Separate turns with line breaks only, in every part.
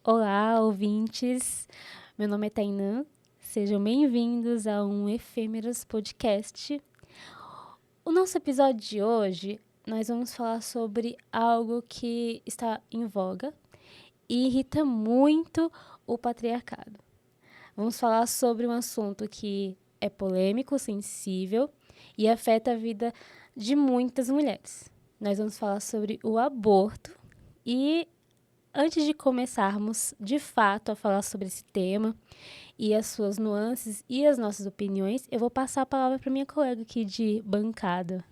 Olá, ouvintes. Meu nome é Tainã. Sejam bem-vindos a um Efêmeros Podcast. O nosso episódio de hoje, nós vamos falar sobre algo que está em voga e irrita muito o patriarcado. Vamos falar sobre um assunto que é polêmico, sensível e afeta a vida de muitas mulheres. Nós vamos falar sobre o aborto e antes de começarmos de fato a falar sobre esse tema e as suas nuances e as nossas opiniões, eu vou passar a palavra para minha colega aqui de bancada.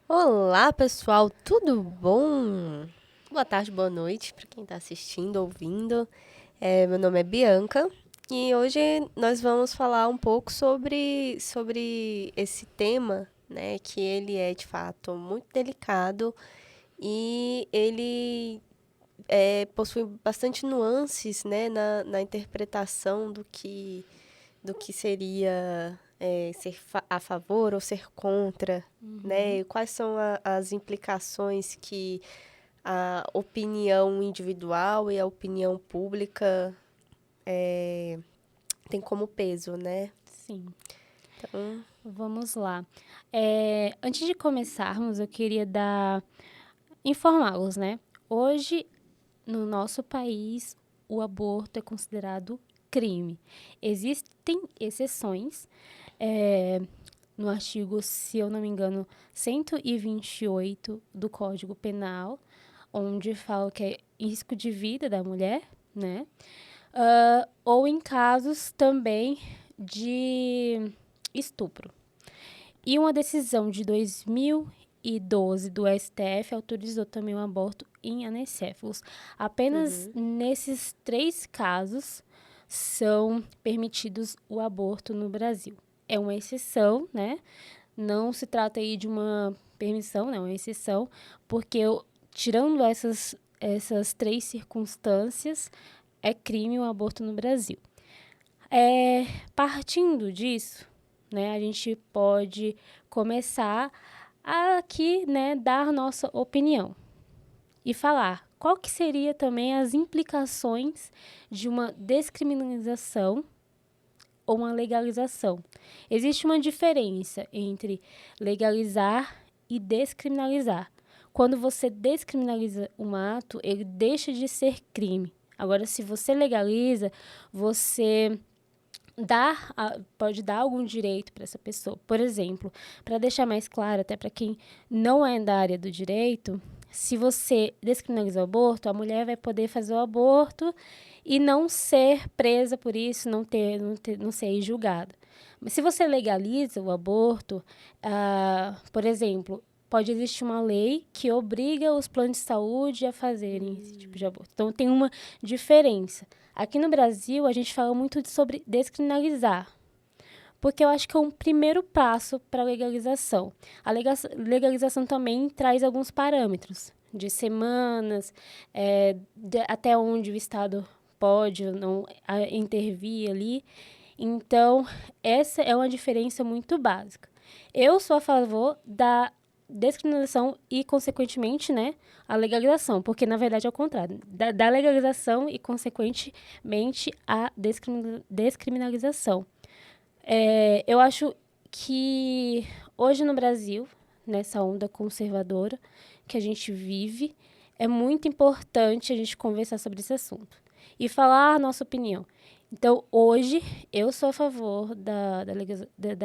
Olá, pessoal, tudo bom? Boa tarde, boa noite para quem está assistindo, ouvindo. Meu nome é Bianca e hoje nós vamos falar um pouco sobre esse tema, né? Que ele é de fato muito delicado e ele possui bastante nuances, né, na interpretação do que seria ser a favor ou ser contra, né? E quais são as implicações que a opinião individual e a opinião pública tem como peso, né?
Sim,
Então,
vamos lá. Antes de começarmos, eu queria informá-los, né? Hoje, no nosso país, o aborto é considerado crime. Existem exceções, é, no artigo, se eu não me engano, 128 do Código Penal, onde fala que é risco de vida da mulher, né? Ou em casos também de estupro. E uma decisão de 2012 do STF autorizou também o aborto em anencéfalos. Apenas nesses 3 casos são permitidos o aborto no Brasil. É uma exceção, né? Não se trata aí de uma permissão, não, é uma exceção, porque tirando essas 3 circunstâncias, é crime o aborto no Brasil. Partindo disso, né, a gente pode começar a aqui, né, dar nossa opinião e falar qual que seria também as implicações de uma descriminalização ou uma legalização. Existe uma diferença entre legalizar e descriminalizar. Quando você descriminaliza um ato, ele deixa de ser crime. Agora, se você legaliza, você pode dar algum direito para essa pessoa. Por exemplo, para deixar mais claro, até para quem não é da área do direito, se você descriminalizar o aborto, a mulher vai poder fazer o aborto e não ser presa por isso, não ser julgada. Mas se você legaliza o aborto, por exemplo, pode existir uma lei que obriga os planos de saúde a fazerem esse tipo de aborto. Então, tem uma diferença. Aqui no Brasil, a gente fala muito sobre descriminalizar, porque eu acho que é um primeiro passo para a legalização. A legalização também traz alguns parâmetros de semanas, até onde o Estado pode ou não intervir ali. Então, essa é uma diferença muito básica. Eu sou a favor da descriminalização e, consequentemente, né, a legalização, porque, na verdade, é o contrário. Da legalização e, consequentemente, a descriminalização. Eu acho que hoje no Brasil, nessa onda conservadora que a gente vive, é muito importante a gente conversar sobre esse assunto e falar a nossa opinião. Então, hoje, eu sou a favor da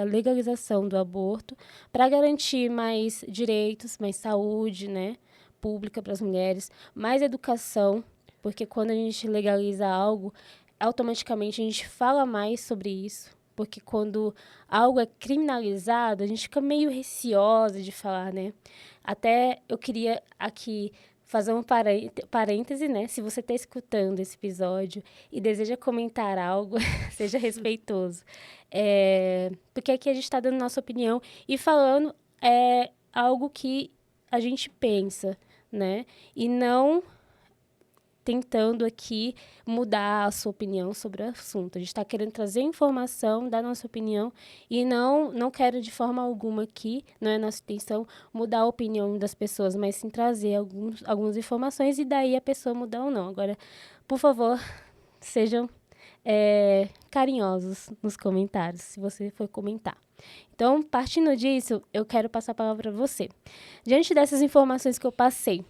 legalização do aborto para garantir mais direitos, mais saúde, né, pública para as mulheres, mais educação, porque quando a gente legaliza algo, automaticamente a gente fala mais sobre isso, porque quando algo é criminalizado, a gente fica meio receosa de falar, né? Até eu queria aqui fazer um parêntese, né? Se você está escutando esse episódio e deseja comentar algo, seja respeitoso. Porque aqui a gente está dando nossa opinião e falando algo que a gente pensa, né? E não tentando aqui mudar a sua opinião sobre o assunto. A gente está querendo trazer informação, dar nossa opinião e não quero de forma alguma aqui, não é nossa intenção mudar a opinião das pessoas, mas sim trazer algumas informações e daí a pessoa mudar ou não. Agora, por favor, sejam carinhosos nos comentários, se você for comentar. Então, partindo disso, eu quero passar a palavra para você. Diante dessas informações que eu passei,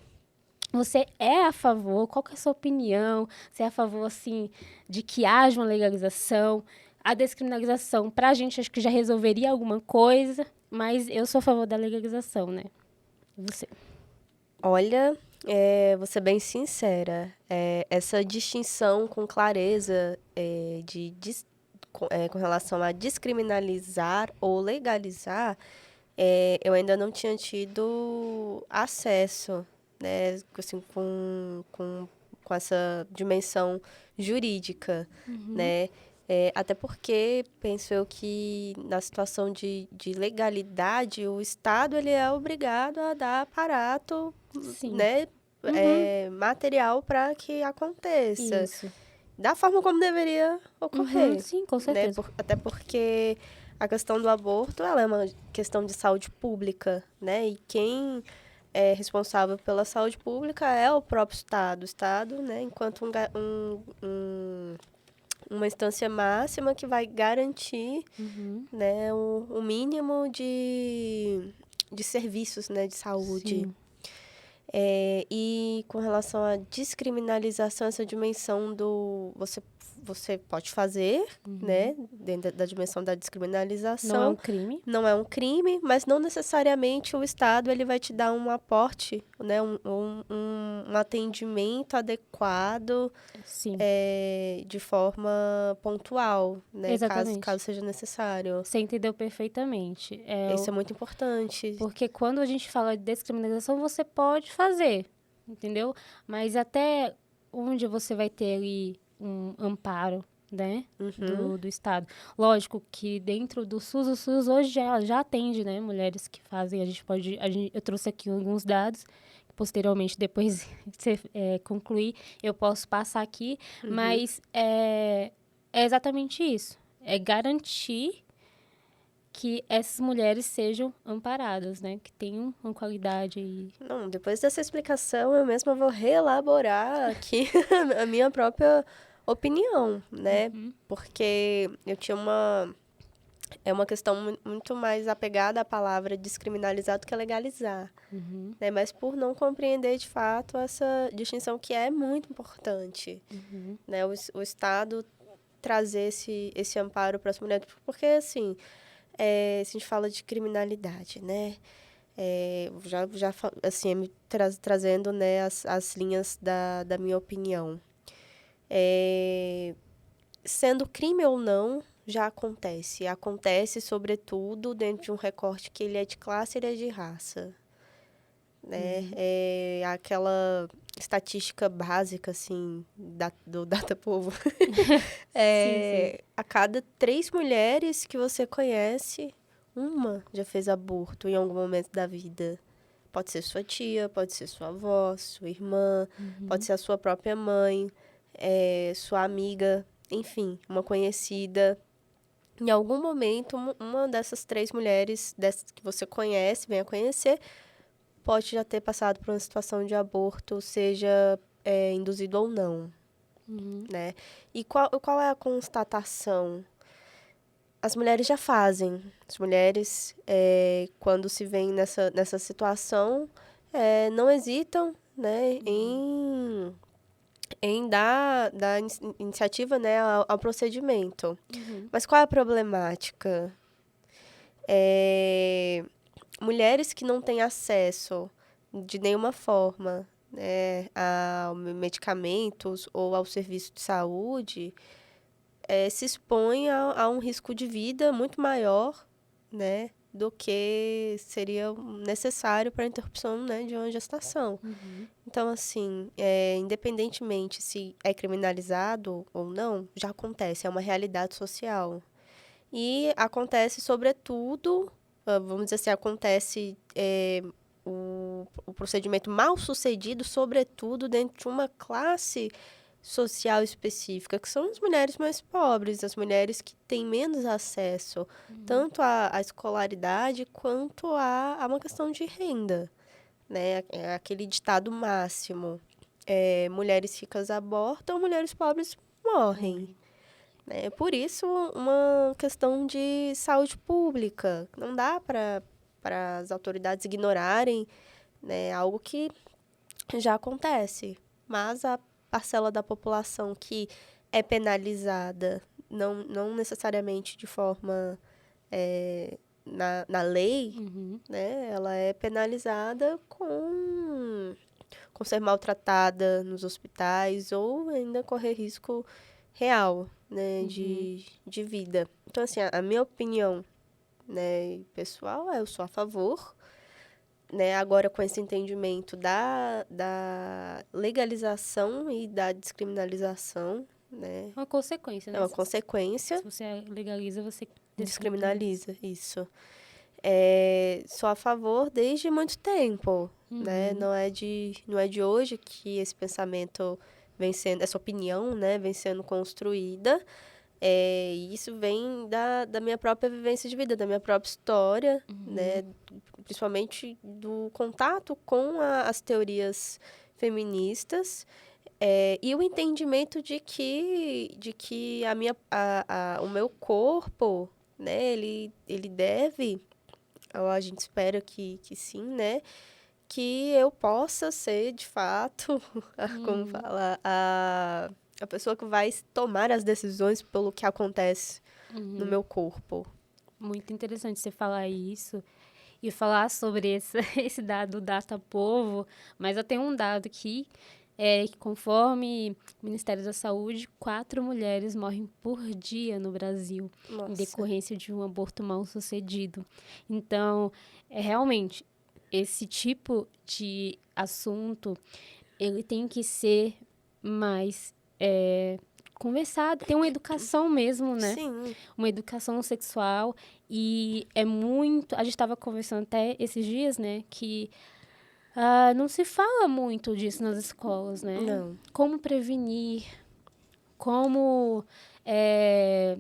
você é a favor? Qual que é a sua opinião? Você é a favor, assim, de que haja uma legalização? A descriminalização, pra gente, acho que já resolveria alguma coisa, mas eu sou a favor da legalização, né? E você?
Olha, vou ser bem sincera, essa distinção com clareza com relação a descriminalizar ou legalizar, eu ainda não tinha tido acesso, né, assim, com essa dimensão jurídica, né? Até porque penso eu que na situação de legalidade, o Estado ele é obrigado a dar aparato,
Sim.
né, material para que aconteça
Isso.
da forma como deveria ocorrer,
Sim, com
né?
certeza.
Até porque a questão do aborto, ela é uma questão de saúde pública, né? E quem é responsável pela saúde pública é o próprio Estado. O Estado, né, enquanto uma instância máxima que vai garantir, né, o mínimo de serviços, né, de saúde.
Sim.
E com relação à descriminalização, essa dimensão do você pode fazer, né, dentro da dimensão da descriminalização.
Não é um crime.
Não é um crime, mas não necessariamente o Estado ele vai te dar um aporte, né, um atendimento adequado
Sim.
de forma pontual, né, caso
Exatamente.
seja necessário.
Você entendeu perfeitamente.
Isso é muito importante.
Porque quando a gente fala de descriminalização, você pode fazer, entendeu? Mas até onde você vai ter ali um amparo, né, do Estado. Lógico que dentro do SUS, o SUS hoje já atende, né, mulheres que fazem, eu trouxe aqui alguns dados, posteriormente, depois de você concluir, eu posso passar aqui, mas é exatamente isso, é garantir que essas mulheres sejam amparadas, né? Que tenham uma qualidade aí.
Não, depois dessa explicação, eu mesma vou reelaborar aqui a minha própria opinião, né? Porque eu tinha é uma questão muito mais apegada à palavra descriminalizar do que legalizar, né? Mas por não compreender de fato essa distinção que é muito importante, né? O Estado trazer esse amparo para as mulheres, porque assim, se a gente fala de criminalidade, né? Assim, trazendo, né, as linhas da minha opinião. Sendo crime ou não, já acontece. Acontece, sobretudo, dentro de um recorte que ele é de classe e ele é de raça. Né? É aquela estatística básica, assim, do Datapovo.
Sim.
A cada 3 mulheres que você conhece, uma já fez aborto em algum momento da vida. Pode ser sua tia, pode ser sua avó, sua irmã, pode ser a sua própria mãe, sua amiga, enfim, uma conhecida. Em algum momento, uma dessas 3 mulheres que você conhece, venha conhecer, pode já ter passado por uma situação de aborto, seja induzido ou não, né? E qual é a constatação? As mulheres já fazem. As mulheres, quando se veem nessa situação, não hesitam, né, em dar iniciativa, né, ao procedimento. Mas qual é a problemática? Mulheres que não têm acesso de nenhuma forma, né, a medicamentos ou ao serviço de saúde, se expõem a um risco de vida muito maior, né, do que seria necessário para a interrupção, né, de uma gestação. Então, assim, independentemente se é criminalizado ou não, já acontece, é uma realidade social. E acontece, sobretudo, vamos dizer assim, acontece o procedimento mal sucedido, sobretudo dentro de uma classe social específica, que são as mulheres mais pobres, as mulheres que têm menos acesso, tanto à escolaridade quanto a uma questão de renda, né? É aquele ditado máximo. mulheres ricas abortam, mulheres pobres morrem. É por isso uma questão de saúde pública. Não dá para as autoridades ignorarem, né, algo que já acontece. Mas a parcela da população que é penalizada, não necessariamente de forma na lei, né, ela é penalizada com ser maltratada nos hospitais ou ainda correr risco real, né, de vida. Então, assim, a minha opinião, né, pessoal, eu sou a favor, né, agora com esse entendimento da legalização e da descriminalização, né,
Uma consequência,
é
né?
uma consequência,
Se você legaliza, você
descriminaliza, isso. Sou a favor desde muito tempo, né? Não é de hoje que esse pensamento vem sendo, essa opinião, né, vem sendo construída. E isso vem da minha própria vivência de vida, da minha própria história, né? Principalmente do contato com as teorias feministas. E o entendimento de que o meu corpo, né, ele deve, ou a gente espera que sim, né? Que eu possa ser, de fato, como fala, a pessoa que vai tomar as decisões pelo que acontece no meu corpo.
Muito interessante você falar isso e falar sobre esse dado data povo, mas eu tenho um dado aqui, que conforme o Ministério da Saúde, 4 mulheres morrem por dia no Brasil, em
Nossa.
decorrência de um aborto mal sucedido. Então, realmente, esse tipo de assunto, ele tem que ser mais conversado, tem uma educação mesmo, né?
Sim.
Uma educação sexual e é muito... A gente estava conversando até esses dias, né? Que não se fala muito disso nas escolas, né?
Não.
Como prevenir, como... é,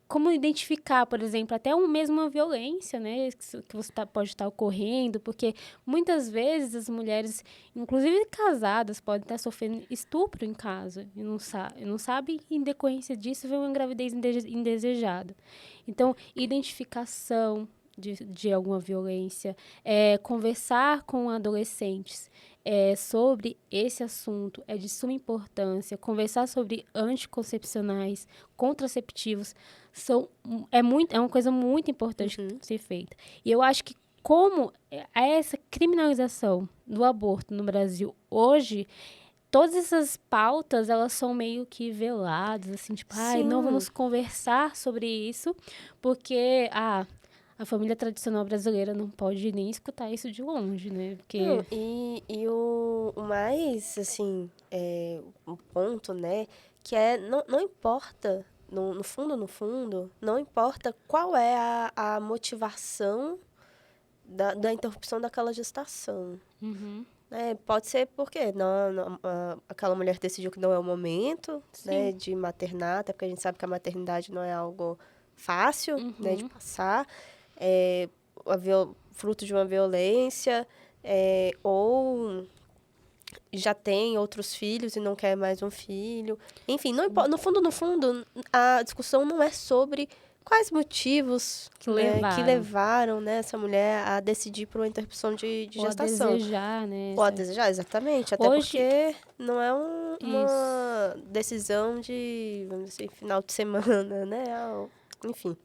como identificar, por exemplo, até mesmo uma violência, né, que você pode estar ocorrendo, porque muitas vezes as mulheres, inclusive casadas, podem estar sofrendo estupro em casa e não sabe, e em decorrência disso, vem uma gravidez indesejada. Então, identificação de alguma violência, conversar com adolescentes sobre esse assunto é de suma importância, conversar sobre anticoncepcionais, contraceptivos, é uma coisa muito importante ser feita. E eu acho que como essa criminalização do aborto no Brasil hoje, todas essas pautas, elas são meio que veladas, assim, tipo, não vamos conversar sobre isso, porque a família tradicional brasileira não pode nem escutar isso de longe, né? Porque...
Não, e o mais, assim, um ponto, né, que não importa, no fundo, não importa qual é a motivação da interrupção daquela gestação. Pode ser porque aquela mulher decidiu que não é o momento, né, de maternar, até porque a gente sabe que a maternidade não é algo fácil, né, de passar. Fruto de uma violência, ou já tem outros filhos e não quer mais um filho. Enfim, não importa, no fundo, a discussão não é sobre quais motivos que levaram, né, essa mulher a decidir por uma interrupção de gestação.
Ou a desejar, né?
Ou a desejar, exatamente. Até porque não é uma decisão de, vamos dizer assim, final de semana, né? Enfim.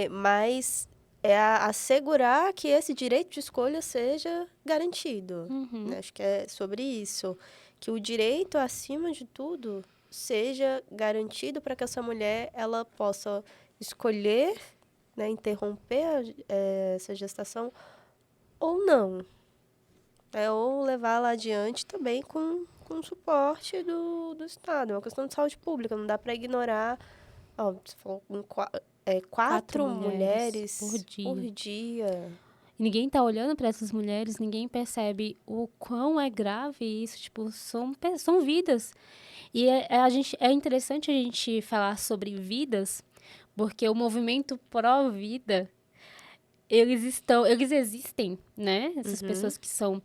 Mas assegurar que esse direito de escolha seja garantido. Né? Acho que é sobre isso. Que o direito, acima de tudo, seja garantido para que essa mulher ela possa escolher, né, interromper essa gestação ou não. Ou levá-la adiante também com suporte do Estado. É uma questão de saúde pública, não dá para ignorar. Você falou quatro mulheres por dia.
E ninguém tá olhando para essas mulheres, ninguém percebe o quão é grave isso. Tipo, são vidas. E é interessante a gente falar sobre vidas, porque o movimento pró-vida eles existem, né? Essas pessoas que são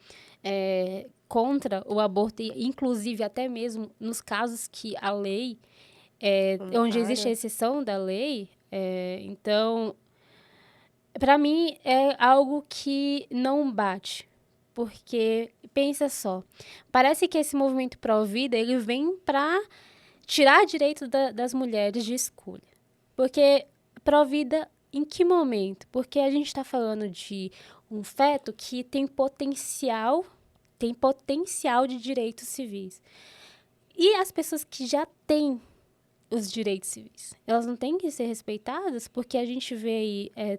contra o aborto, e inclusive até mesmo nos casos que a lei, onde existe a exceção da lei, então, para mim é algo que não bate, porque pensa só, parece que esse movimento pró-vida ele vem para tirar direito das mulheres de escolha, porque pró-vida em que momento? Porque a gente está falando de um feto que tem potencial de direitos civis. E as pessoas que já têm os direitos civis, elas não têm que ser respeitadas, porque a gente vê aí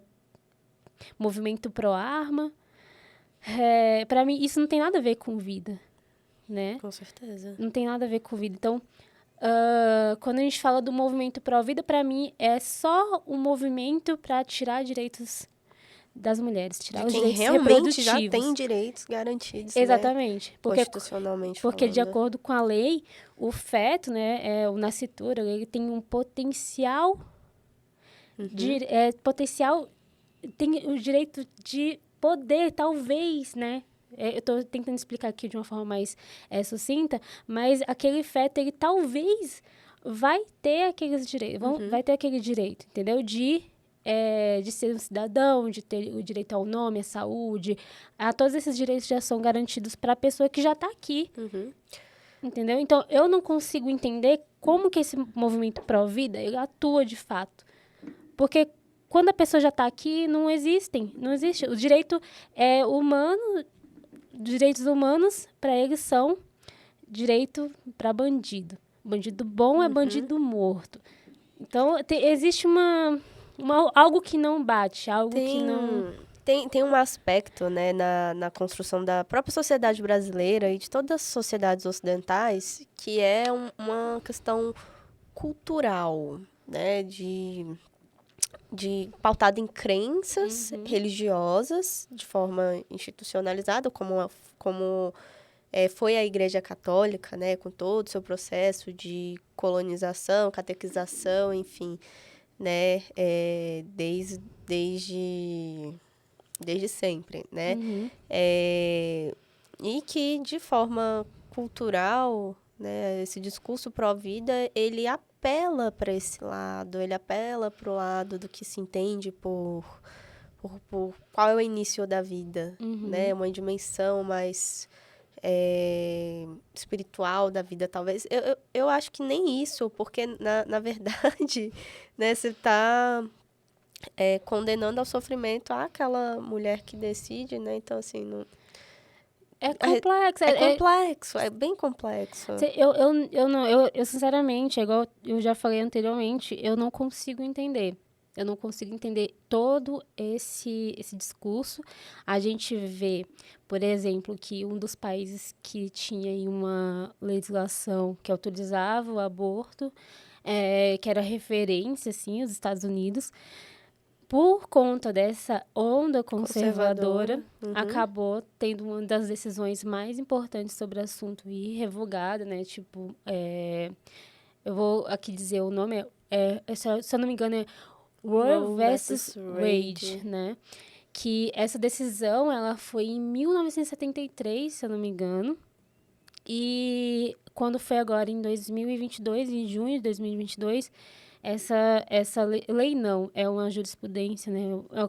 movimento pró-arma. Para mim, isso não tem nada a ver com vida, né?
Com certeza.
Não tem nada a ver com vida. Então, quando a gente fala do movimento pró-vida, para mim, é só um movimento para tirar direitos das mulheres, tirar os direitos
realmente já
reprodutivos.
tem direitos garantidos,
Exatamente.
né?
Porque,
Constitucionalmente
porque de
falando.
acordo com a lei, o feto, né, o nascituro, ele tem um potencial, potencial, tem o direito de poder, talvez, né? Eu estou tentando explicar aqui de uma forma mais sucinta, mas aquele feto, ele talvez vai ter aqueles direitos, vai ter aquele direito, entendeu? De ser um cidadão, de ter o direito ao nome, à saúde, todos esses direitos já são garantidos para a pessoa que já está aqui, entendeu? Então, eu não consigo entender como que esse movimento pró-vida, ele atua de fato, porque quando a pessoa já está aqui, não existe. O direito humano, direitos humanos, para eles são direito para bandido. Bandido bom é bandido morto. Então, existe algo que não bate, algo que não...
Tem um aspecto, né, na construção da própria sociedade brasileira e de todas as sociedades ocidentais que é uma questão cultural, né, de pautada em crenças religiosas de forma institucionalizada, como foi a Igreja Católica, né, com todo o seu processo de colonização, catequização, enfim, né, desde sempre, né? E que, de forma cultural, né, esse discurso pró-vida, ele apela para esse lado, ele apela para o lado do que se entende por qual é o início da vida, né? Uma dimensão mais espiritual da vida, talvez. Eu acho que nem isso, porque, na verdade, né, você está condenando ao sofrimento àquela mulher que decide, né? Então, assim, não...
É complexo.
É complexo, é bem complexo.
Eu, sinceramente, igual eu já falei anteriormente, eu não consigo entender. Eu não consigo entender todo esse discurso. A gente vê, por exemplo, que um dos países que tinha aí uma legislação que autorizava o aborto, que era referência, assim, os Estados Unidos, por conta dessa onda conservadora, acabou tendo uma das decisões mais importantes sobre o assunto e revogada, né? Tipo, eu vou aqui dizer o nome, se eu não me engano, é Roe versus Wade, né? Que essa decisão, ela foi em 1973, se eu não me engano. E quando foi agora em 2022, em junho de 2022, essa lei não, é uma jurisprudência, né?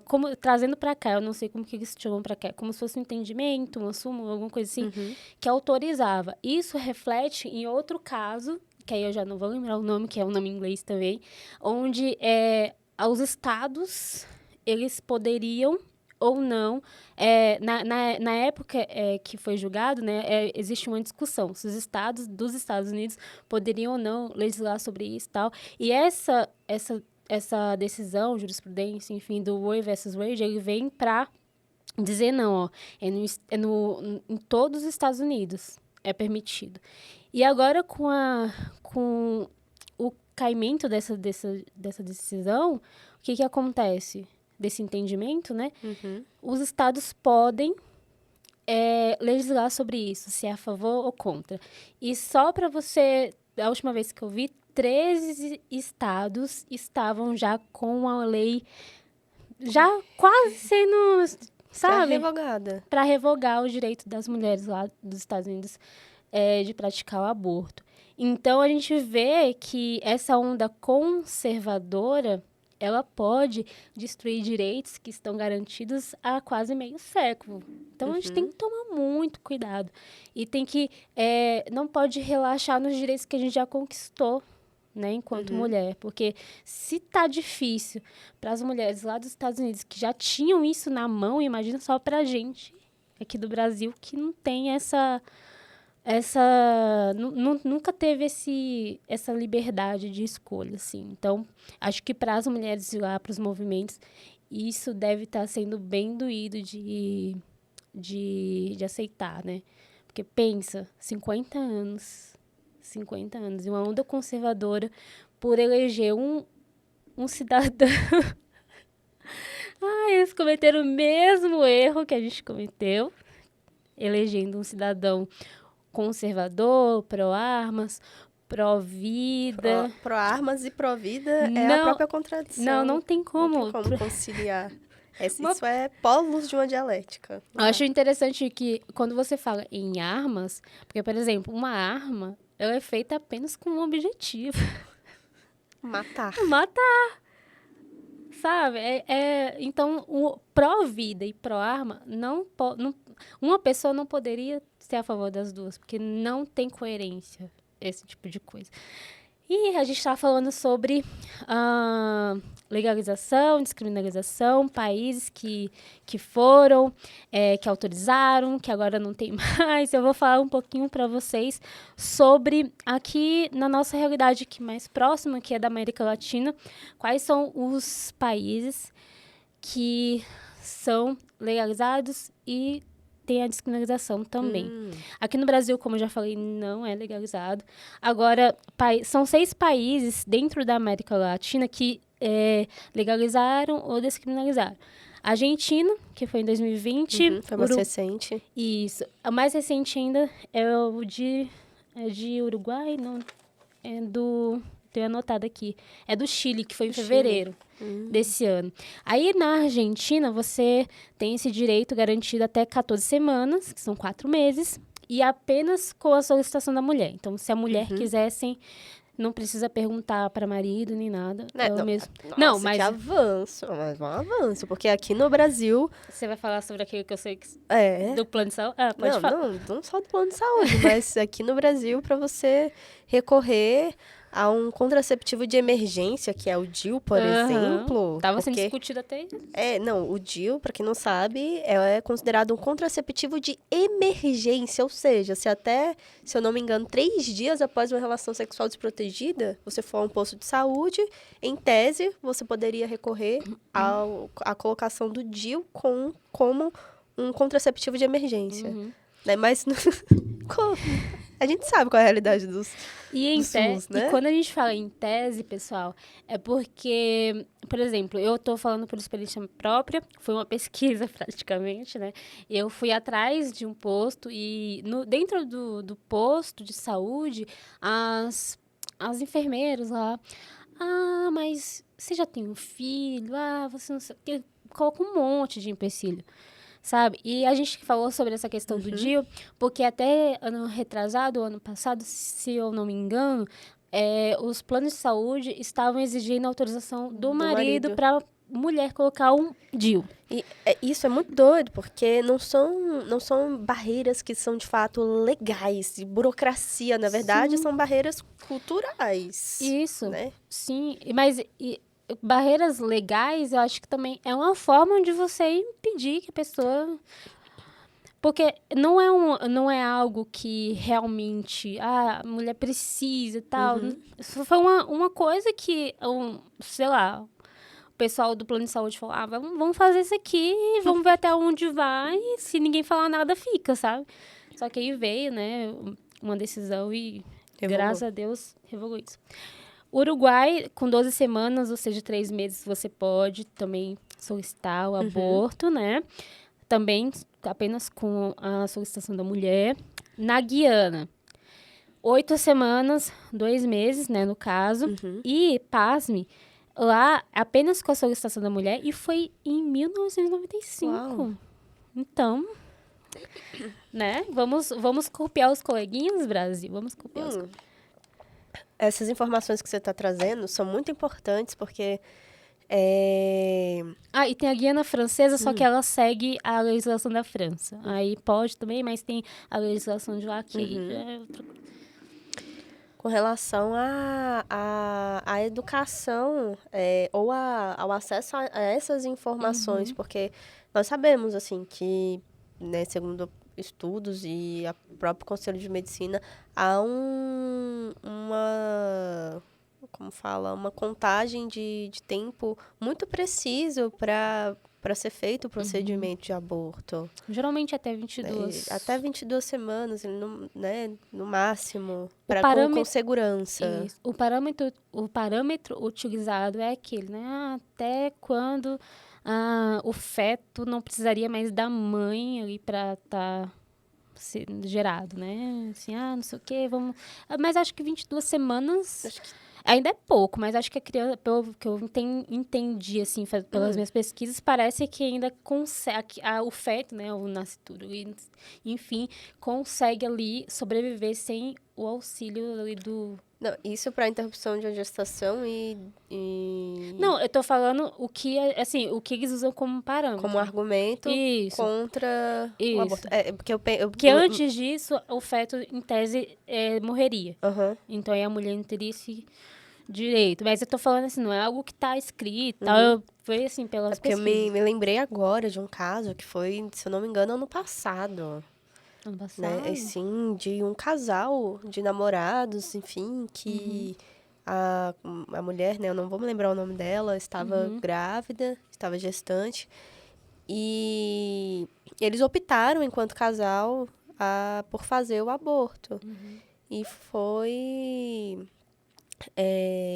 Como, trazendo para cá, eu não sei como que eles chamam para cá, como se fosse um entendimento, uma súmula, alguma coisa assim, que autorizava. Isso reflete em outro caso, que aí eu já não vou lembrar o nome, que é um nome em inglês também, onde os estados, eles poderiam ou não, na época que foi julgado, né, existe uma discussão se os estados dos Estados Unidos poderiam ou não legislar sobre isso e tal. E essa decisão, jurisprudência, enfim, do Roe versus Wade, ele vem para dizer não, ó, em todos os Estados Unidos é permitido. E agora com o caimento dessa decisão, o que acontece? Desse entendimento, né? Os estados podem legislar sobre isso, se é a favor ou contra. E só para você... A última vez que eu vi, 13 estados estavam já com a lei já quase sendo, sabe?
revogada.
Para revogar o direito das mulheres lá dos Estados Unidos de praticar o aborto. Então, a gente vê que essa onda conservadora, ela pode destruir direitos que estão garantidos há quase meio século. Então, a gente tem que tomar muito cuidado. E tem que, não pode relaxar nos direitos que a gente já conquistou, né, enquanto mulher. Porque se tá difícil para as mulheres lá dos Estados Unidos, que já tinham isso na mão, imagina só para a gente aqui do Brasil, que não tem nunca teve essa liberdade de escolha, assim. Então, acho que para as mulheres lá, para os movimentos, isso deve estar sendo bem doído de aceitar, né? Porque pensa, 50 anos, e uma onda conservadora por eleger um cidadão. Eles cometeram o mesmo erro que a gente cometeu, elegendo um cidadão conservador, pró-armas, pró-vida.
Pró-armas e pró-vida é a própria contradição.
Não tem como.
Não tem como conciliar. Isso é polos de uma dialética.
Eu acho interessante que quando você fala em armas, porque, por exemplo, uma arma, ela é feita apenas com um objetivo.
Matar.
Matar. Sabe? Então, o pró-vida e pró-arma, uma pessoa não poderia ser a favor das duas, porque não tem coerência esse tipo de coisa. E a gente está falando sobre legalização, descriminalização, países que foram, que autorizaram, que agora não tem mais. Eu vou falar um pouquinho para vocês sobre aqui na nossa realidade aqui mais próxima, que é da América Latina, quais são os países que são legalizados e tem a descriminalização também. Aqui no Brasil, como eu já falei, não é legalizado. Agora, são 6 países dentro da América Latina que legalizaram ou descriminalizaram. Argentina, que foi em 2020.
Foi mais recente.
Isso. A mais recente ainda é o de Uruguai, não. Tenho anotado aqui. É do Chile, que foi em fevereiro desse ano. Aí, na Argentina, você tem esse direito garantido até 14 semanas, que são 4 meses, e apenas com a solicitação da mulher. Então, se a mulher quisesse, não precisa perguntar para marido nem nada.
Não, mas que avanço, mas um avanço, porque aqui no Brasil...
Você vai falar sobre aquilo que eu sei
do
plano de saúde? Pode falar.
Não só do plano de saúde, mas aqui no Brasil, para você recorrer a um contraceptivo de emergência, que é o DIU, por exemplo.
Estava sendo discutido até...
O DIU, para quem não sabe, é considerado um contraceptivo de emergência, ou seja, se eu não me engano, 3 dias após uma relação sexual desprotegida, você for a um posto de saúde, em tese, você poderia recorrer à colocação do DIU como um contraceptivo de emergência. Né? Mas a gente sabe qual é a realidade do SUS, né?
E quando a gente fala em tese, pessoal, é porque, por exemplo, eu estou falando por experiência própria, foi uma pesquisa praticamente, né? Eu fui atrás de um posto e dentro do posto de saúde, as enfermeiras lá, mas você já tem um filho, você não sei o quê, coloca um monte de empecilho. Sabe? E a gente falou sobre essa questão do DIU, porque até ano retrasado, ano passado, se eu não me engano, os planos de saúde estavam exigindo a autorização do marido para mulher colocar um DIU.
E isso é muito doido, porque não são barreiras que são, de fato, legais, de burocracia, na verdade, são barreiras culturais.
Isso,
né?
Sim, mas... barreiras legais, eu acho que também é uma forma de você impedir que a pessoa... Porque não é algo que realmente a mulher precisa e tal. Isso foi uma coisa que, sei lá, o pessoal do plano de saúde falou, vamos fazer isso aqui, vamos ver até onde vai, se ninguém falar nada, fica, sabe? Só que aí veio, né, uma decisão e, graças a Deus, revogou isso. Uruguai, com 12 semanas, ou seja, 3 meses, você pode também solicitar o aborto, né? Também apenas com a solicitação da mulher. Na Guiana, 8 semanas, 2 meses, né, no caso. E, pasme, lá apenas com a solicitação da mulher e foi em 1995.
Uau.
Então, né? Vamos copiar os coleguinhas, Brasil. Vamos copiar os coleguinhas.
Essas informações que você está trazendo são muito importantes porque
E tem a Guiana Francesa, só que ela segue a legislação da França. Aí pode também, mas tem a legislação de lá que já é outra coisa.
com relação à educação ou ao acesso a essas informações, porque nós sabemos, assim, que, né, segundo estudos e o próprio Conselho de Medicina, há uma contagem de tempo muito preciso para ser feito o procedimento de aborto.
Geralmente até 22.
Até 22 semanas, no máximo, com
parâmetro-
segurança.
Isso. O parâmetro utilizado é aquele, né? Até quando o feto não precisaria mais da mãe ali para estar sendo gerado, né? Assim, não sei o quê, vamos... Mas acho que 22 semanas ainda é pouco, mas acho que a criança, pelo que eu entendi, assim, pelas minhas pesquisas, parece que ainda consegue, o feto, né, o nascituro, enfim, consegue ali sobreviver sem o auxílio ali do...
Não, isso para interrupção de gestação e...
Não, eu tô falando o que eles usam como parâmetro.
Como argumento
Isso.
contra o aborto.
Porque antes disso, o feto, em tese, morreria.
Uhum.
Então, aí a mulher não teria esse direito. Mas eu tô falando assim, não é algo que tá escrito, tal. Foi assim, pelas
Porque eu
pesquisas.
me lembrei agora de um caso que foi, se eu não me engano, ano passado.
Ano passado?
Né? Assim, de um casal de namorados, enfim, que a mulher, né, eu não vou me lembrar o nome dela, estava grávida, estava gestante, e eles optaram, enquanto casal, por fazer o aborto. E foi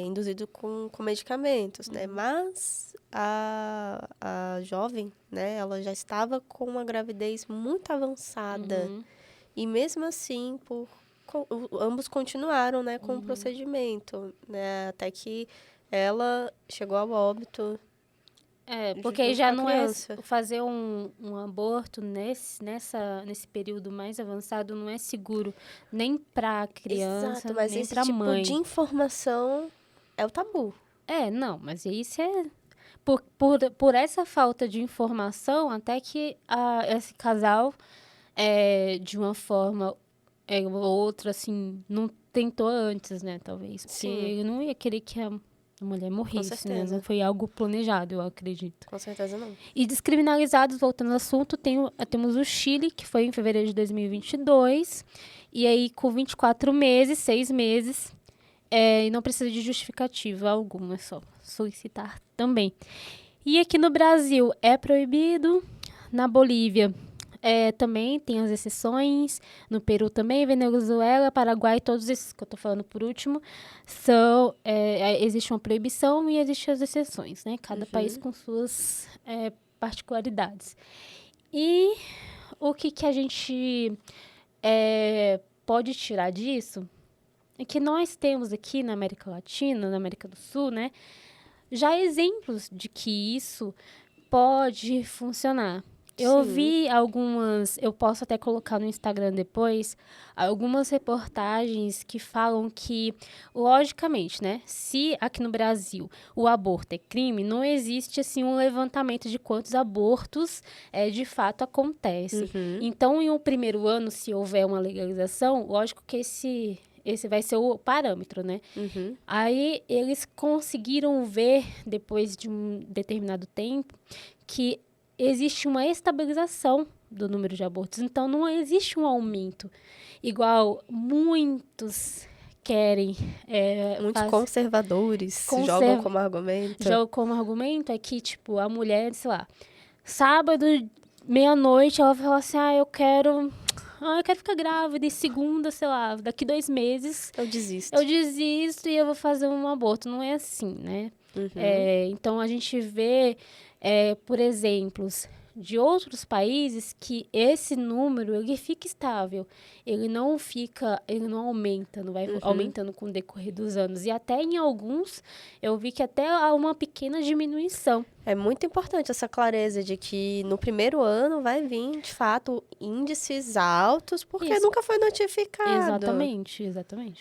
induzido com medicamentos, né? Mas a jovem, né, ela já estava com uma gravidez muito avançada. E mesmo assim, ambos continuaram, né, com o procedimento, né? Até que ela chegou ao óbito.
Porque aí já não criança. Fazer um aborto nesse período mais avançado não é seguro nem para a criança,
Exato, mas
nem
esse
para a
tipo
mãe.
de informação é o tabu.
Não, mas isso é... Por essa falta de informação, até que esse casal, de uma forma ou outra, assim, não tentou antes, né, talvez. Porque eu não ia querer que a mulher morresse, né? Não foi algo planejado, eu acredito.
Com certeza não.
E descriminalizados, voltando ao assunto, temos o Chile, que foi em fevereiro de 2022. E aí, com 24 meses, 6 meses, e não precisa de justificativa alguma, é só solicitar também. E aqui no Brasil é proibido, na Bolívia também tem as exceções, no Peru também, Venezuela, Paraguai, todos esses que eu tô falando por último, existe uma proibição e existem as exceções, né? Cada país com suas particularidades. E o que a gente pode tirar disso é que nós temos aqui na América Latina, na América do Sul, né, já exemplos de que isso pode funcionar. Eu vi eu posso até colocar no Instagram depois, algumas reportagens que falam que, logicamente, né, se aqui no Brasil o aborto é crime, não existe, assim, um levantamento de quantos abortos de fato acontecem. Então, em um primeiro ano, se houver uma legalização, lógico que esse vai ser o parâmetro, né? Aí, eles conseguiram ver, depois de um determinado tempo, que existe uma estabilização do número de abortos. Então, não existe um aumento. Igual muitos querem...
Muitos conservadores jogam como argumento.
Jogam como argumento é que, tipo, a mulher, sei lá, sábado, meia-noite, ela fala assim, eu quero ficar grávida e segunda, sei lá, daqui 2 meses...
Eu desisto.
Eu desisto e eu vou fazer um aborto. Não é assim, né? Então, a gente vê, por exemplos de outros países que esse número ele fica estável, ele não aumenta, não vai aumentando com o decorrer dos anos. E até em alguns, eu vi que até há uma pequena diminuição.
É muito importante essa clareza de que no primeiro ano vai vir, de fato, índices altos, porque
Isso.
nunca foi notificado.
Exatamente.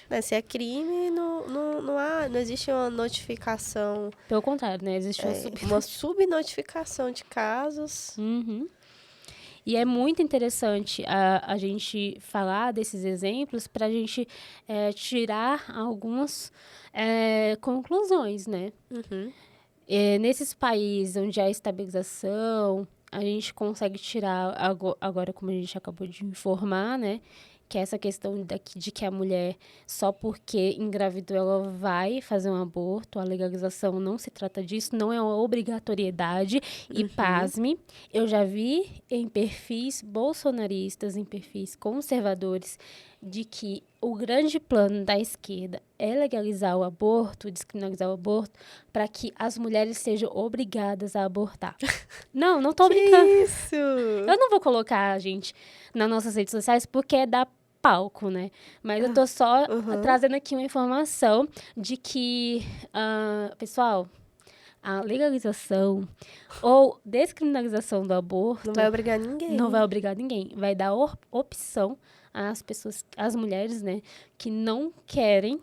Né? Se é crime, não existe uma notificação,
Pelo contrário, né? Existe
uma subnotificação de casos.
Uhum. E é muito interessante a gente falar desses exemplos para a gente tirar algumas conclusões, né?
Uhum.
Nesses países onde há estabilização, a gente consegue tirar, agora como a gente acabou de informar, né? Que é essa questão de que a mulher, só porque engravidou, ela vai fazer um aborto. A legalização não se trata disso, não é uma obrigatoriedade. E, pasme, eu já vi em perfis bolsonaristas, em perfis conservadores, de que o grande plano da esquerda é legalizar o aborto, descriminalizar o aborto, para que as mulheres sejam obrigadas a abortar. Não tô brincando.
Isso!
Eu não vou colocar, gente, nas nossas redes sociais porque é da palco, né? Mas eu tô só trazendo aqui uma informação de que, pessoal, a legalização ou descriminalização do aborto
Não vai obrigar ninguém.
não vai obrigar ninguém. Vai dar opção às pessoas, às mulheres, né, que não querem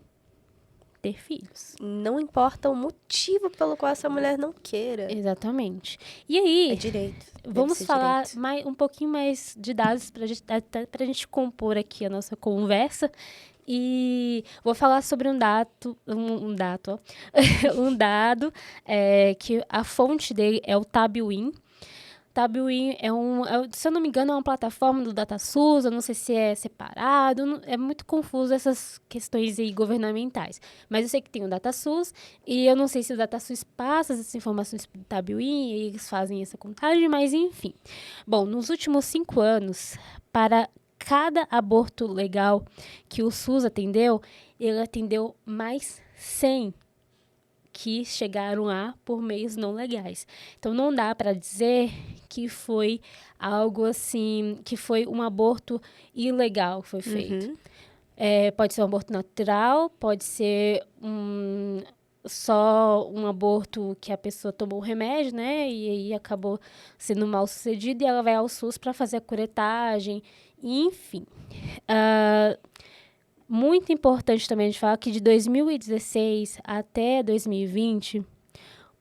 ter filhos.
Não importa o motivo pelo qual essa mulher não queira.
Exatamente. E aí,
É direito.
vamos falar
direito.
um pouquinho mais de dados para a gente compor aqui a nossa conversa. E vou falar sobre um dado que a fonte dele é o Tabuin. Tabuin se eu não me engano, é uma plataforma do DataSUS, eu não sei se é separado, é muito confuso essas questões aí governamentais. Mas eu sei que tem o DataSUS, e eu não sei se o DataSUS passa essas informações para o Tabuin, e eles fazem essa contagem, mas enfim. Bom, nos últimos 5 anos, para cada aborto legal que o SUS atendeu, ele atendeu mais 100 que chegaram por meios não legais. Então, não dá para dizer que foi algo assim, que foi um aborto ilegal que foi feito. Pode ser um aborto natural, pode ser só um aborto que a pessoa tomou um remédio, né? E aí acabou sendo mal sucedido e ela vai ao SUS para fazer a curetagem, enfim. Muito importante também de falar que de 2016 até 2020,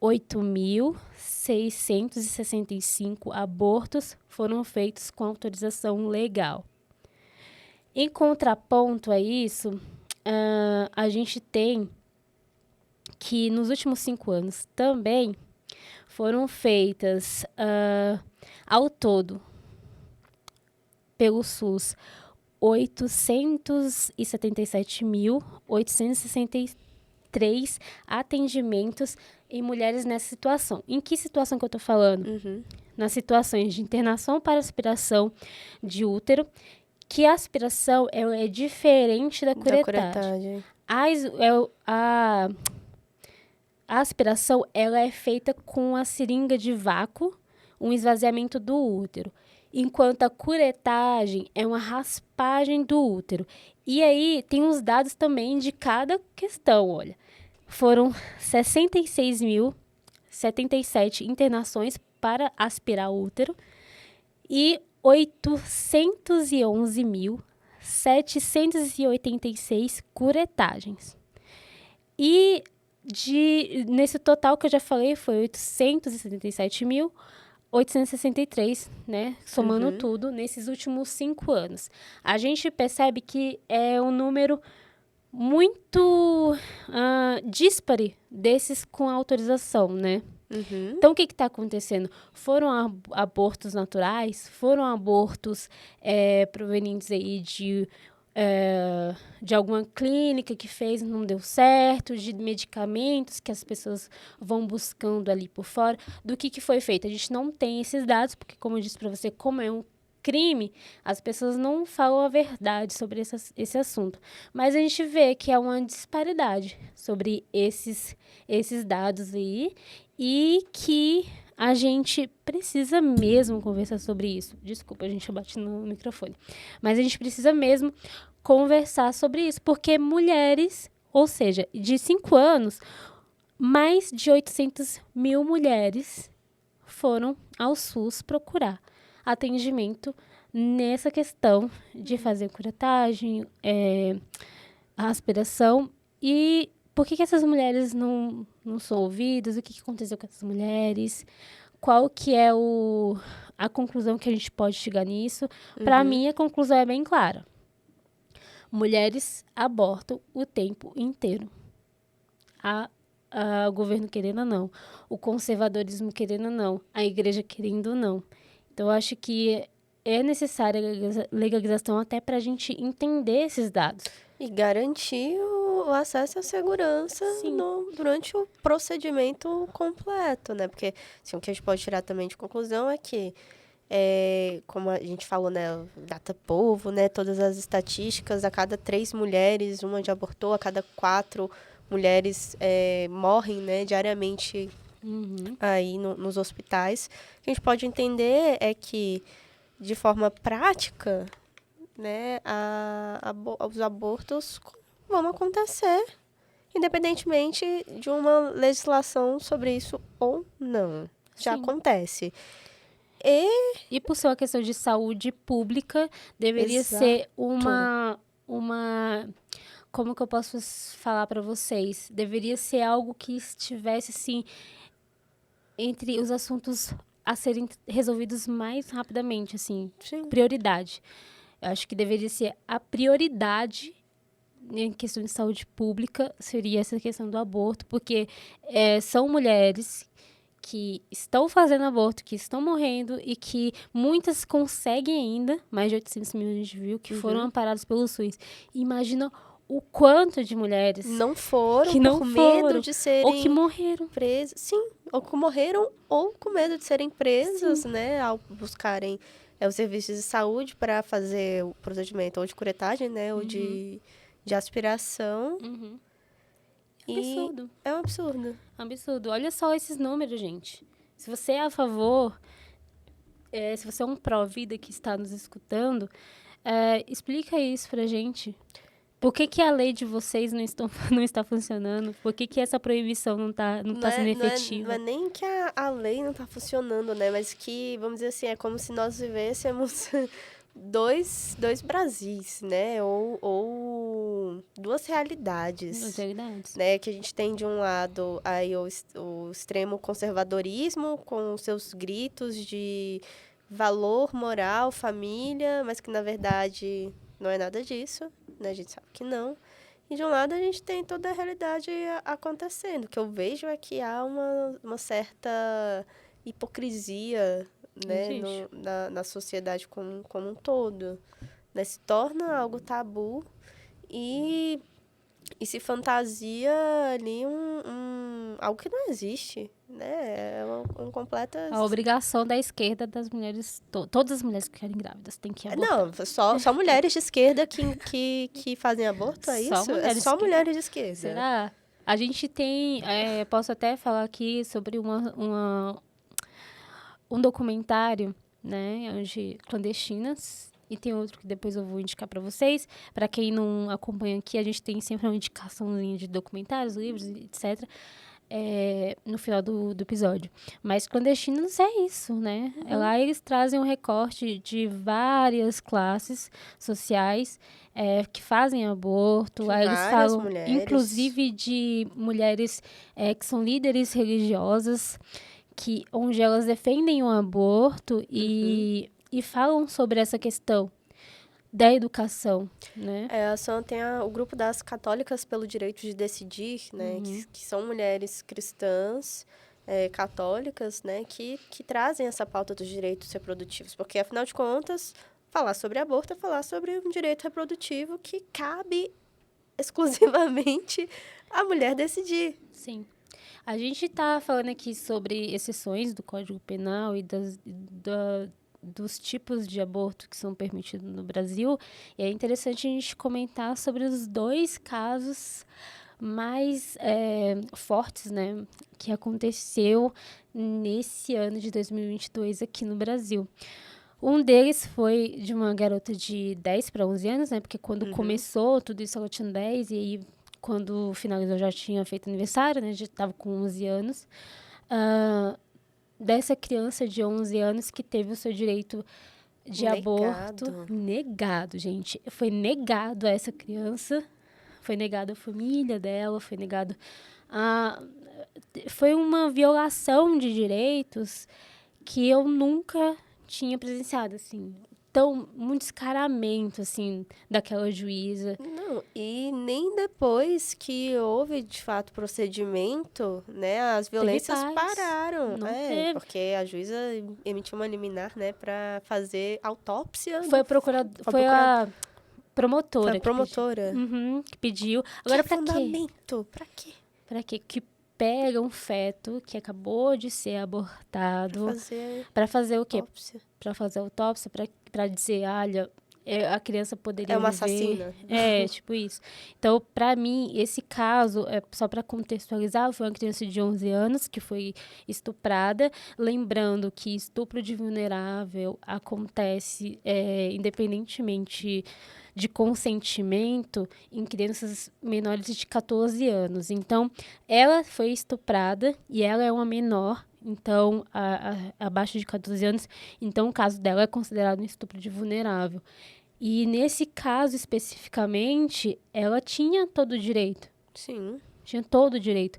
8.665 abortos foram feitos com autorização legal. Em contraponto a isso, a gente tem que nos últimos 5 anos também foram feitas, ao todo, pelo SUS, 877.863 atendimentos em mulheres nessa situação. Em que situação que eu tô falando? Nas situações de internação para aspiração de útero, que a aspiração é diferente da curetagem. A aspiração ela é feita com a seringa de vácuo, um esvaziamento do útero. Enquanto a curetagem é uma raspagem do útero. E aí, tem os dados também de cada questão, olha. Foram 66.077 internações para aspirar o útero e 811.786 curetagens. E nesse total que eu já falei, foi 877.863, né? Somando tudo, nesses últimos 5 anos. A gente percebe que é um número muito díspare desses com autorização, né? Então, o que está acontecendo? Foram abortos naturais? Foram abortos provenientes aí de alguma clínica que fez e não deu certo, de medicamentos que as pessoas vão buscando ali por fora. Do que foi feito? A gente não tem esses dados, porque, como eu disse para você, como é um crime, as pessoas não falam a verdade sobre esse assunto. Mas a gente vê que há uma disparidade sobre esses dados aí e que a gente precisa mesmo conversar sobre isso. Desculpa, a gente bate no microfone. Mas a gente precisa mesmo conversar sobre isso, porque mulheres, ou seja, de 5 anos, mais de 800 mil mulheres foram ao SUS procurar atendimento nessa questão de fazer curetagem, aspiração. E por que essas mulheres não são ouvidas? O que aconteceu com essas mulheres? Qual que é a conclusão que a gente pode chegar nisso? Para mim, a conclusão é bem clara. Mulheres abortam o tempo inteiro. O governo querendo ou não, o conservadorismo querendo ou não, a igreja querendo ou não. Então, eu acho que é necessária a legalização até para a gente entender esses dados.
E garantir o acesso à segurança durante o procedimento completo, né? Porque assim, o que a gente pode tirar também de conclusão é que, como a gente falou, né, Datapovo, né, todas as estatísticas, a cada 3 mulheres, uma já abortou, a cada 4 mulheres morrem, né, diariamente aí nos hospitais. O que a gente pode entender é que, de forma prática, né, os abortos vão acontecer, independentemente de uma legislação sobre isso ou não. Já acontece.
E por ser uma questão de saúde pública, deveria ser uma... Como que eu posso falar para vocês? Deveria ser algo que estivesse, assim, entre os assuntos a serem resolvidos mais rapidamente, assim.
Sim.
Prioridade. Eu acho que deveria ser a prioridade em questão de saúde pública, seria essa questão do aborto, porque são mulheres que estão fazendo aborto, que estão morrendo e que muitas conseguem ainda, mais de 800 mil a gente viu, que foram amparadas pelo SUS. Imagina o quanto de mulheres
não foram
que não
por
foram,
medo de serem
ou que morreram
presas. Sim, ou que morreram ou com medo de serem presas, né, ao buscarem os serviços de saúde para fazer o procedimento ou de curetagem, né, ou de aspiração.
Absurdo.
É um absurdo.
Absurdo. Olha só esses números, gente. Se você é a favor, se você é um pró-vida que está nos escutando, explica isso pra gente. Por que a lei de vocês não está funcionando? Por que essa proibição não tá sendo efetiva?
Não é nem que a lei não está funcionando, né? Mas que, vamos dizer assim, é como se nós vivêssemos dois Brasis, né? Ou duas realidades.
Duas realidades.
Né? Que a gente tem, de um lado, aí o extremo conservadorismo, com os seus gritos de valor, moral, família, mas que, na verdade, não é nada disso, né? A gente sabe que não. E, de um lado, a gente tem toda a realidade acontecendo. O que eu vejo é que há uma certa hipocrisia, né, na sociedade como um todo. Né? Se torna algo tabu e se fantasia ali algo que não existe, né? É uma completa...
A obrigação da esquerda das mulheres... Todas as mulheres que querem grávidas têm que abortar.
Não, só mulheres de esquerda que fazem aborto, é isso? É só mulheres de esquerda.
Será? A gente tem... posso até falar aqui sobre um documentário, né? Onde clandestinas... E tem outro que depois eu vou indicar para vocês. Para quem não acompanha aqui, a gente tem sempre uma indicaçãozinha de documentários, livros, etc. No final do episódio. Mas clandestinos é isso, né? Lá eles trazem um recorte de várias classes sociais que fazem aborto. Aí eles falam,
mulheres.
inclusive, de mulheres que são líderes religiosas, onde elas defendem o aborto e falam sobre essa questão da educação, né?
A ação tem o grupo das Católicas pelo Direito de Decidir, né? Que são mulheres cristãs, católicas, né? Que trazem essa pauta dos direitos reprodutivos. Porque, afinal de contas, falar sobre aborto é falar sobre um direito reprodutivo que cabe exclusivamente à mulher decidir.
Sim. A gente está falando aqui sobre exceções do Código Penal e dos tipos de aborto que são permitidos no Brasil. E é interessante a gente comentar sobre os 2 casos mais fortes, né, que aconteceu nesse ano de 2022 aqui no Brasil. Um deles foi de uma garota de 10 para 11 anos, né, porque quando começou tudo isso ela tinha 10, e aí quando finalizou já tinha feito aniversário, né, já estava com 11 anos. Dessa criança de 11 anos que teve o seu direito de aborto negado, gente. Foi negado a essa criança, foi negado à família dela, foi negado a... Foi uma violação de direitos que eu nunca tinha presenciado, assim. Então, muito descaramento, assim, daquela juíza.
Não, e nem depois que houve, de fato, procedimento, né, as violências pararam.
Não teve.
Porque a juíza emitiu uma liminar, né, para fazer autópsia.
Foi a promotora.
Foi a promotora.
Que pediu. Agora, pra
fundamento? Pra quê?
Pra quê? Que pega um feto que acabou de ser abortado. Pra fazer o quê?
Autópsia.
Pra fazer autópsia, pra dizer, olha, a criança poderia
É uma
viver.
assassina.
Tipo isso. Então, pra mim, esse caso, só pra contextualizar, foi uma criança de 11 anos que foi estuprada. Lembrando que estupro de vulnerável acontece independentemente de consentimento em crianças menores de 14 anos. Então, ela foi estuprada e ela é uma menor, então, abaixo de 14 anos. Então, o caso dela é considerado um estupro de vulnerável. E nesse caso, especificamente, ela tinha todo o direito.
Sim.
Tinha todo o direito.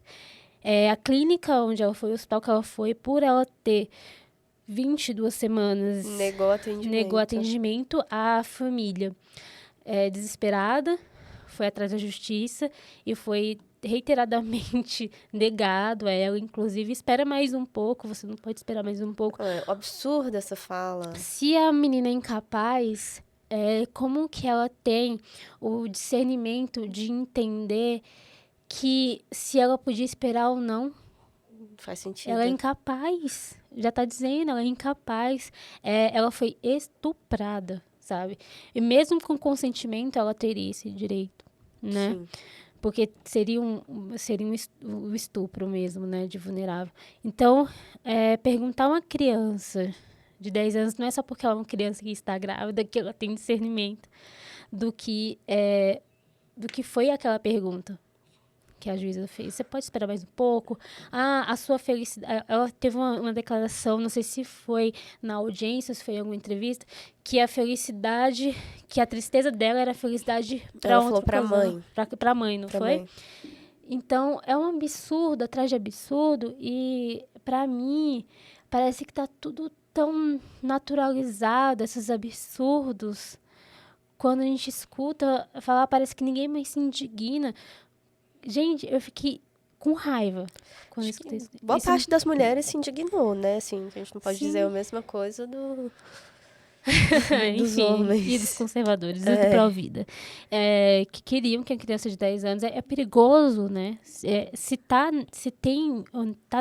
A clínica onde ela foi, o hospital que ela foi, por ela ter 22 semanas... Negou atendimento à família. Desesperada, foi atrás da justiça e foi reiteradamente negado a ela, inclusive, espera mais um pouco, você não pode esperar mais um pouco.
É absurda essa fala.
Se a menina é incapaz, como que ela tem o discernimento de entender que se ela podia esperar ou não?
Faz sentido.
Ela é incapaz, já tá dizendo, ela é incapaz. Ela foi estuprada, sabe? E mesmo com consentimento, ela teria esse direito, né?
Sim.
Porque seria um estupro mesmo, né, de vulnerável. Então, perguntar a uma criança de 10 anos, não é só porque ela é uma criança que está grávida que ela tem discernimento do que foi aquela pergunta que a juíza fez. Você pode esperar mais um pouco? A sua felicidade... Ela teve uma declaração, não sei se foi na audiência, se foi em alguma entrevista, que a felicidade, que a tristeza dela era a felicidade para outra
pra mãe.
Pra mãe, não foi?
Mãe.
Então, é um absurdo, atrás de absurdo, e para mim, parece que tá tudo tão naturalizado, esses absurdos. Quando a gente escuta falar, parece que ninguém mais se indigna. Gente, eu fiquei com raiva quando escutei isso.
Boa parte das mulheres se indignou, né? Assim, a gente não pode dizer a mesma coisa dos homens.
E dos conservadores, e do pró-vida. Que queriam que a criança de 10 anos... É perigoso, né? Se tá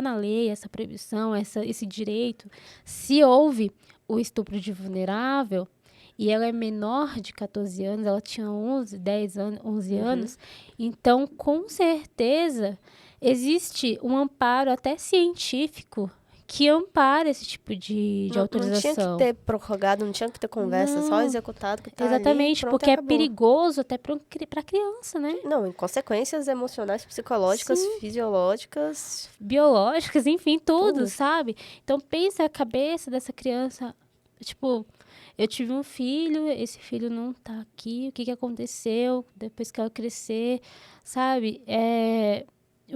na lei essa proibição, esse direito, se houve o estupro de vulnerável... E ela é menor de 14 anos, ela tinha 11 anos. Então, com certeza, existe um amparo até científico que ampara esse tipo de autorização.
Não tinha que ter prorrogado, não tinha que ter conversa, só executado que tá
exatamente,
ali, pronto,
porque
acabou.
É perigoso até para criança, né?
Não, em consequências emocionais, psicológicas, fisiológicas...
Biológicas, enfim, tudo, sabe? Então, pensa a cabeça dessa criança, tipo... Eu tive um filho, esse filho não tá aqui, o que aconteceu depois que ela crescer, sabe?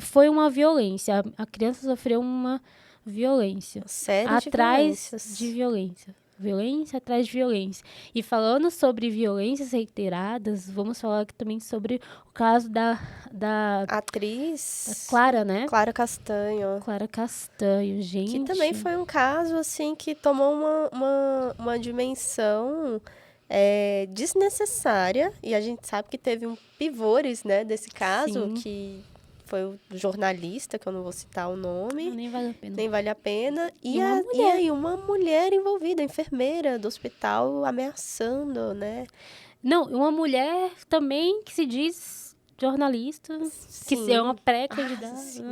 Foi uma violência, a criança sofreu uma violência.
Série
atrás de violência. Violência atrás de violência. E falando sobre violências reiteradas, vamos falar aqui também sobre o caso da
atriz...
Da Clara, né?
Clara Castanho.
Clara Castanho, gente.
Que também foi um caso, assim, que tomou uma dimensão desnecessária. E a gente sabe que teve um pivôres, né, desse caso, que... Foi o jornalista, que eu não vou citar o nome.
Nem vale a pena.
Nem vale a pena. E aí, uma mulher envolvida, enfermeira do hospital, ameaçando, né?
Não, uma mulher também que se diz jornalista, que
Sim.
é uma pré-candidata.
Sim.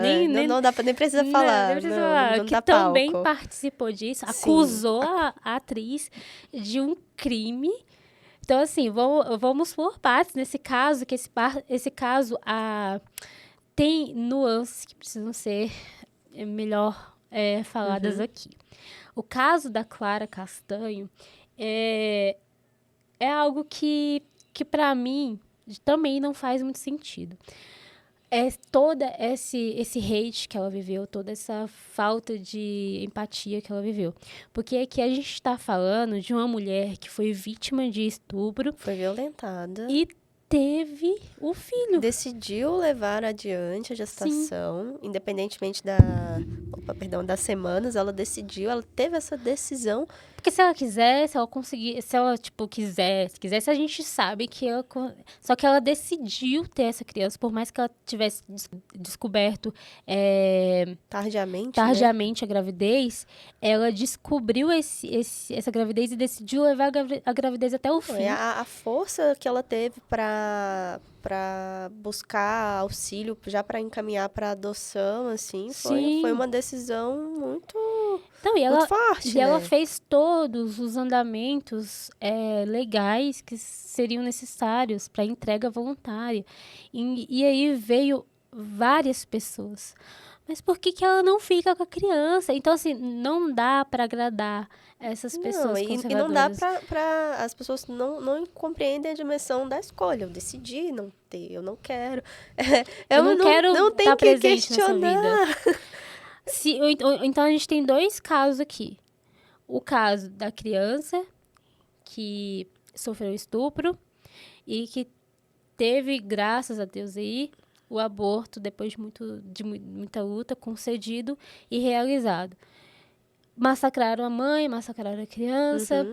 Nem
precisa falar.
precisa falar.
Não
Que
dá
também
palco.
participou disso,
Sim.
acusou a atriz de um crime. Então, assim, vamos por partes nesse caso, que esse caso tem nuances que precisam ser melhor faladas aqui. O caso da Clara Castanho é algo que para mim também não faz muito sentido. Todo esse hate que ela viveu, toda essa falta de empatia que ela viveu. Porque aqui a gente está falando de uma mulher que foi vítima de estupro.
Foi violentada.
E teve o filho.
Decidiu levar adiante a gestação, independentemente das semanas, ela teve essa decisão.
Porque se ela quiser, se ela conseguir, se ela, quisesse, a gente sabe que ela... Só que essa decidiu ter essa criança, por mais que ela tivesse descoberto
tardiamente
a gravidez, ela descobriu essa gravidez e decidiu levar a gravidez até o fim.
A força que ela teve para buscar auxílio, já para encaminhar para adoção, assim, foi uma decisão muito forte,
e ela fez todos os andamentos legais que seriam necessários para entrega voluntária. E aí veio várias pessoas. Mas por que ela não fica com a criança? Então, assim, não dá para agradar essas pessoas conservadoras.
E não dá para as pessoas não compreendem a dimensão da escolha. Eu decidi não ter, eu não quero.
Eu não quero
não tem
estar
que
presente
questionar.
nessa vida. Então, a gente tem dois casos aqui. O caso da criança que sofreu estupro e que teve, graças a Deus aí, o aborto, depois de muita luta, concedido e realizado. Massacraram a mãe, massacraram a criança,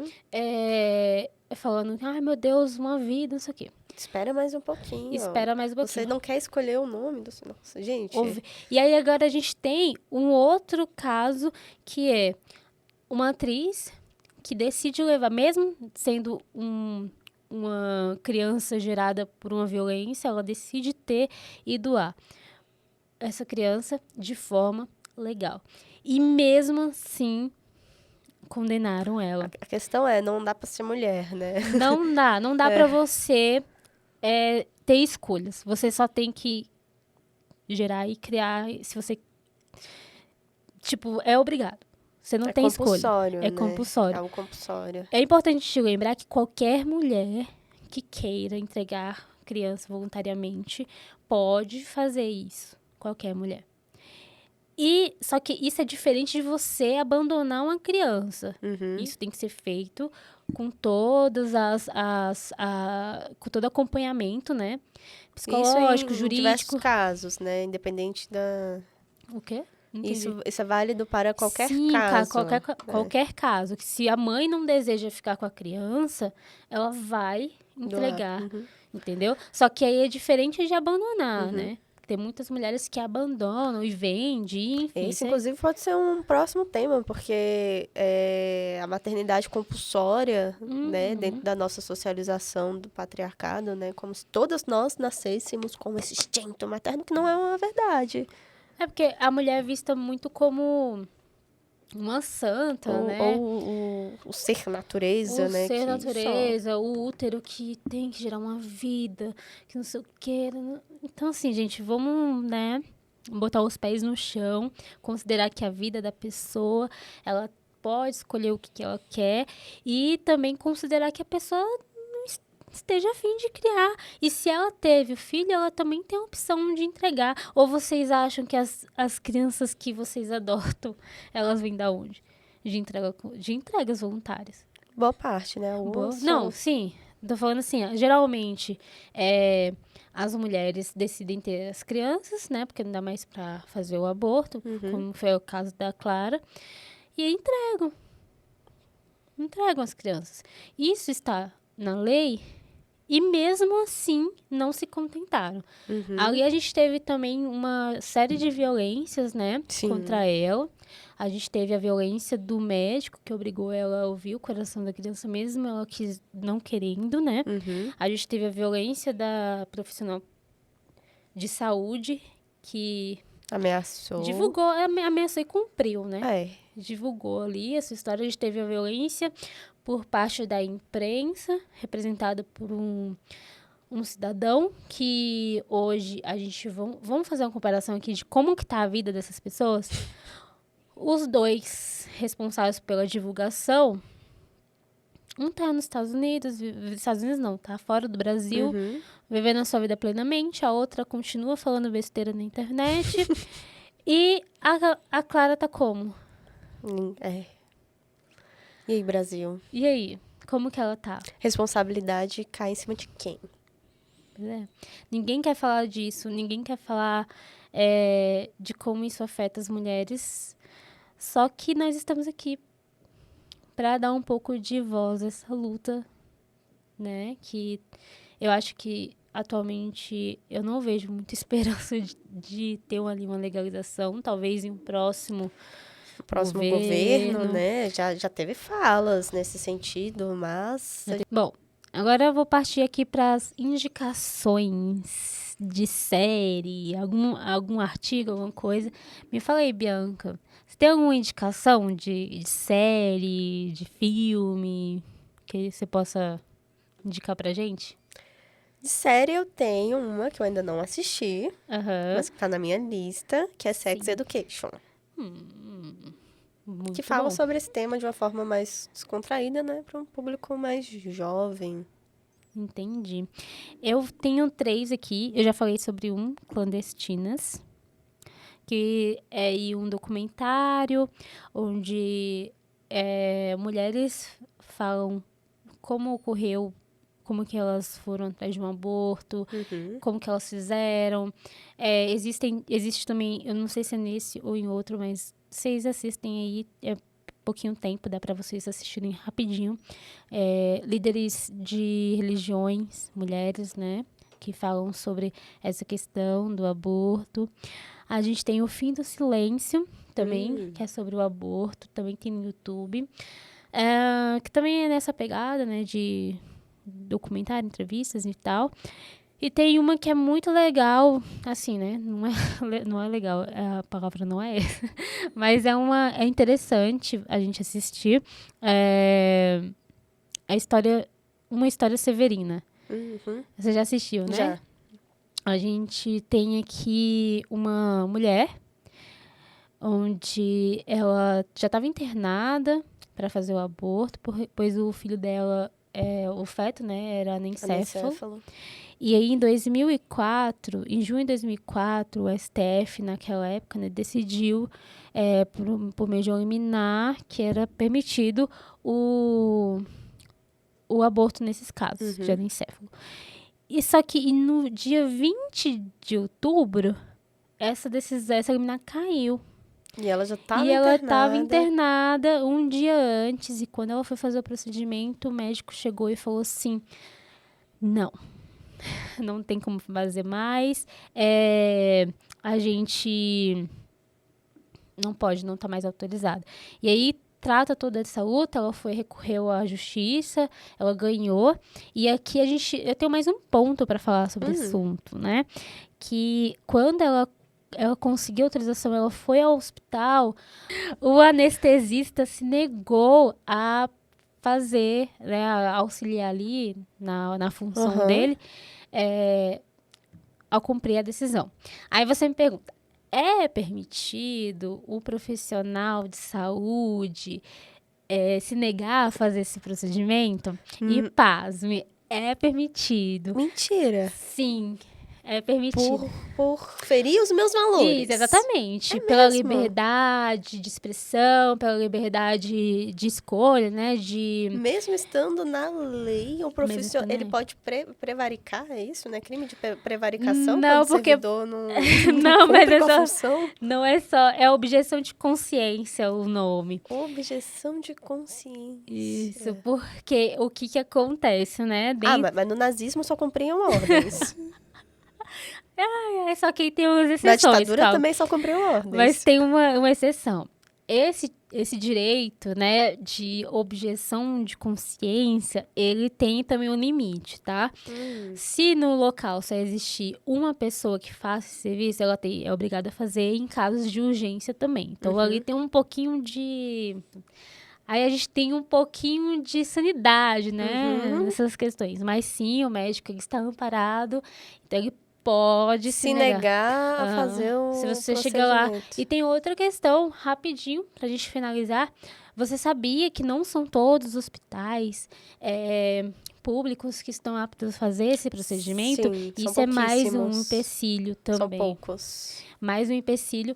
falando, ai meu Deus, uma vida, não sei o quê.
Espera mais um pouquinho. Você não quer escolher o nome do seu... Nossa, gente.
E aí agora a gente tem um outro caso que é uma atriz que decide levar, mesmo sendo uma criança gerada por uma violência, ela decide ter e doar essa criança de forma legal. E mesmo assim, condenaram ela.
A questão não dá pra ser mulher, né?
Não dá pra você ter escolhas. Você só tem que gerar e criar, se você... Tipo, é obrigado. Você não tem escolha. É compulsório.
É algo compulsório.
É importante te lembrar que qualquer mulher que queira entregar criança voluntariamente pode fazer isso. Qualquer mulher. Só que isso é diferente de você abandonar uma criança. Isso tem que ser feito com todas com todo acompanhamento, né? Psicológico,
isso
jurídico.
Em diversos casos, né? Independente da...
O quê?
Isso é válido para qualquer
caso.
Sim,
qualquer caso. Que se a mãe não deseja ficar com a criança, ela vai entregar, entendeu? Só que aí é diferente de abandonar, né? Tem muitas mulheres que abandonam e vendem, enfim.
Esse, inclusive, pode ser um próximo tema, porque a maternidade compulsória, né, dentro da nossa socialização do patriarcado, né, como se todas nós nascêssemos com esse instinto materno, que não é uma verdade.
É porque a mulher é vista muito como uma santa, né?
Ou o ser natureza, né?
O ser natureza, o útero que tem que gerar uma vida, que não sei o quê. Então, assim, gente, vamos, né, botar os pés no chão, considerar que a vida da pessoa, ela pode escolher o que ela quer e também considerar que a pessoa esteja a fim de criar. E se ela teve o filho, ela também tem a opção de entregar. Ou vocês acham que as crianças que vocês adotam, elas vêm da onde? De entregas voluntárias.
Boa parte, né?
Não, sim. Tô falando assim, geralmente as mulheres decidem ter as crianças, né? Porque não dá mais pra fazer o aborto, como foi o caso da Clara. E aí entregam as crianças. Isso está na lei e mesmo assim não se contentaram. Ali a gente teve também uma série de violências, né? Sim. Contra ela. A gente teve a violência do médico que obrigou ela a ouvir o coração da criança mesmo ela não querendo, né? A gente teve a violência da profissional de saúde que
Ameaçou.
divulgou, ameaçou e cumpriu, né?
É.
Divulgou ali essa história. A gente teve a violência por parte da imprensa, representada por um cidadão, que hoje a gente vamos fazer uma comparação aqui de como que tá a vida dessas pessoas. Os dois responsáveis pela divulgação, um tá nos Estados Unidos não, tá fora do Brasil, vivendo a sua vida plenamente, a outra continua falando besteira na internet. E a Clara tá como?
É. E aí, Brasil?
E aí? Como que ela tá?
Responsabilidade cai em cima de quem?
Pois é. Ninguém quer falar disso, ninguém quer falar de como isso afeta as mulheres. Só que nós estamos aqui para dar um pouco de voz a essa luta, né? Que eu acho que atualmente eu não vejo muita esperança de ter uma legalização. Talvez em um próximo
governo, né? Já teve falas nesse sentido, mas...
Bom, agora eu vou partir aqui para as indicações de série, algum artigo, alguma coisa. Me fala aí, Bianca, você tem alguma indicação de série, de filme, que você possa indicar pra gente?
De série eu tenho uma que eu ainda não assisti, mas que tá na minha lista, que é Sex Education.
Muito
que fala
bom.
sobre esse tema de uma forma mais descontraída, né? Para um público mais jovem.
Entendi. Eu tenho 3 aqui. Eu já falei sobre um, Clandestinas, que é um documentário onde mulheres falam como ocorreu, como que elas foram atrás de um aborto, como que elas fizeram. Existe também, eu não sei se é nesse ou em outro, mas vocês assistem aí, pouquinho tempo, dá para vocês assistirem rapidinho. Líderes de religiões, mulheres, né, que falam sobre essa questão do aborto. A gente tem O Fim do Silêncio, também, que é sobre o aborto, também tem no YouTube. Que também é nessa pegada, né, de documentário, entrevistas e tal. E tem uma que é muito legal, assim, né? Não é legal, a palavra não é essa. Mas é interessante a gente assistir. Uma história severina. Você já assistiu, né?
Já.
A gente tem aqui uma mulher onde ela já estava internada para fazer o aborto, pois o filho dela, o feto, né, era anencéfalo. E aí, em junho de 2004, o STF, naquela época, né, decidiu, por meio de um liminar, que era permitido o aborto nesses casos de anencéfalo. E só que no dia 20 de outubro, essa liminar caiu.
E ela já estava
internada. E ela estava internada um dia antes. E quando ela foi fazer o procedimento, o médico chegou e falou assim: não tem como fazer mais. A gente não está mais autorizada. E aí, trata toda essa luta, ela recorreu à justiça, ela ganhou. E aqui eu tenho mais um ponto para falar sobre esse assunto, né? Que quando ela conseguiu autorização, ela foi ao hospital, o anestesista se negou a fazer, né, a auxiliar ali na função dele, ao cumprir a decisão. Aí você me pergunta, é permitido o profissional de saúde se negar a fazer esse procedimento? E pasme, é permitido.
Mentira.
Sim, é permitido.
Por ferir os meus valores.
Isso, exatamente. Pela liberdade de expressão, pela liberdade de escolha, né?
Mesmo estando na lei, o profissional, ele pode prevaricar, é isso, né? Crime de prevaricação?
Não, porque...
não, mas
não é só... É objeção de consciência o nome.
Objeção de consciência.
Isso, porque o que acontece, né?
Mas no nazismo só cumpriam ordens.
Só que tem umas exceções.
Na ditadura também só cumpriam ordens.
Mas tem uma exceção. Esse esse direito, né, de objeção de consciência, ele tem também um limite, tá? Se no local só existir uma pessoa que faça esse serviço, ela é obrigada a fazer em casos de urgência também. Então, ali tem um pouquinho de... Aí a gente tem um pouquinho de sanidade, né, nessas questões. Mas sim, o médico ele está amparado, então ele pode se
negar a fazer o
Se você chegar lá.
procedimento.
E tem outra questão, rapidinho, pra gente finalizar. Você sabia que não são todos os hospitais públicos que estão aptos a fazer esse procedimento?
Sim, são
Isso é mais um
pouquíssimos.
empecilho
São
também.
poucos.
Mais um empecilho,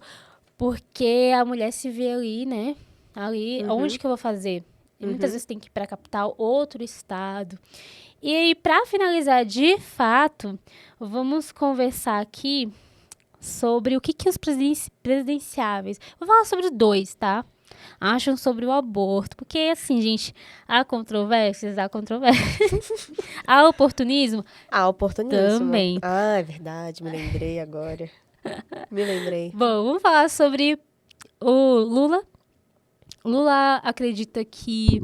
porque a mulher se vê ali, né? Ali, onde que eu vou fazer? E muitas vezes tem que ir pra capital, outro estado. E aí, pra finalizar de fato, vamos conversar aqui sobre o que os presidenciáveis... Vou falar sobre dois, tá? Acham sobre o aborto. Porque, assim, gente, há controvérsias. Há oportunismo
Oportunismo.
também.
Ah, é verdade, me lembrei agora. Me lembrei.
Bom, vamos falar sobre o Lula. Lula acredita que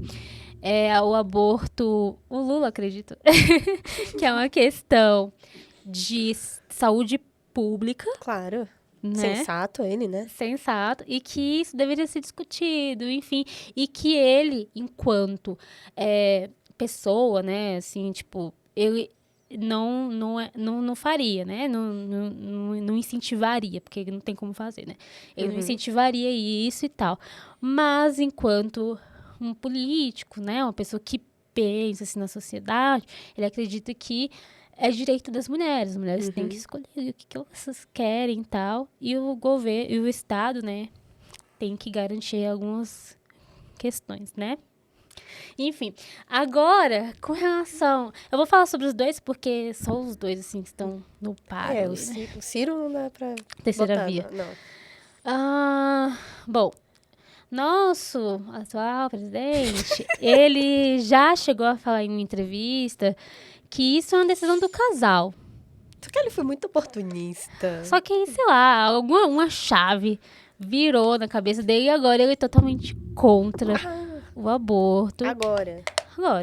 o aborto... O Lula acredita que é uma questão de saúde pública,
Claro.
né?
Sensato ele, né?
Sensato, e que isso deveria ser discutido, enfim, e que ele, enquanto pessoa, né, assim, tipo, ele não faria, né, não incentivaria, porque ele não tem como fazer, né, ele não incentivaria isso e tal, mas enquanto um político, né, uma pessoa que pensa assim na sociedade, ele acredita que é direito das mulheres. As mulheres têm que escolher o que elas querem e tal. E o governo e o Estado, né, tem que garantir algumas questões, né? Enfim, agora, com relação... Eu vou falar sobre os dois, porque só os dois, assim, que estão no par.
O Ciro não dá pra
Terceira
botar,
via.
não.
Bom, nosso atual presidente, ele já chegou a falar em uma entrevista que isso é uma decisão do casal.
Porque ele foi muito oportunista.
Só que, sei lá, uma chave virou na cabeça dele e agora ele é totalmente contra o aborto.
Agora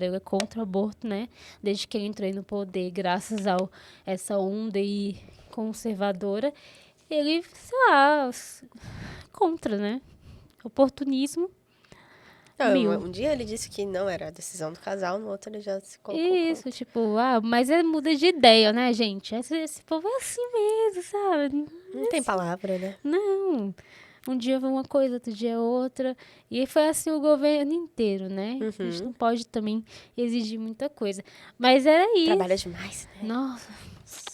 ele é contra o aborto, né? Desde que ele entrou no poder, graças a essa onda aí conservadora, ele, sei lá, contra, né? Oportunismo.
Um dia ele disse que não era a decisão do casal, no outro ele já se colocou
Isso,
contra.
tipo, mas muda de ideia, né, gente? Esse povo é assim mesmo, sabe?
Não tem palavra, né?
Não. Um dia vai uma coisa, outro dia outra. E foi assim o governo inteiro, né? A gente não pode também exigir muita coisa. Mas era isso.
Trabalha demais, né?
Nossa.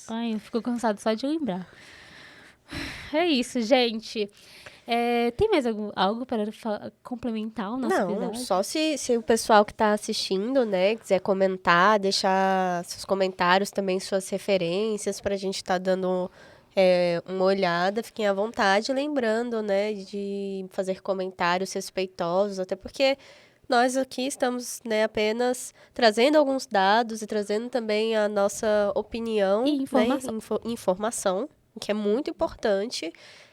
Ai, eu fico cansado só de lembrar. É isso, gente. Tem mais algo para complementar o nosso episódio?
Não, só se o pessoal que tá assistindo, né, quiser comentar, deixar seus comentários também, suas referências, pra gente tá dando uma olhada, fiquem à vontade, lembrando, né, de fazer comentários respeitosos, até porque nós aqui estamos, né, apenas trazendo alguns dados e trazendo também a nossa opinião,
E informação.
né, informação, que é muito importante.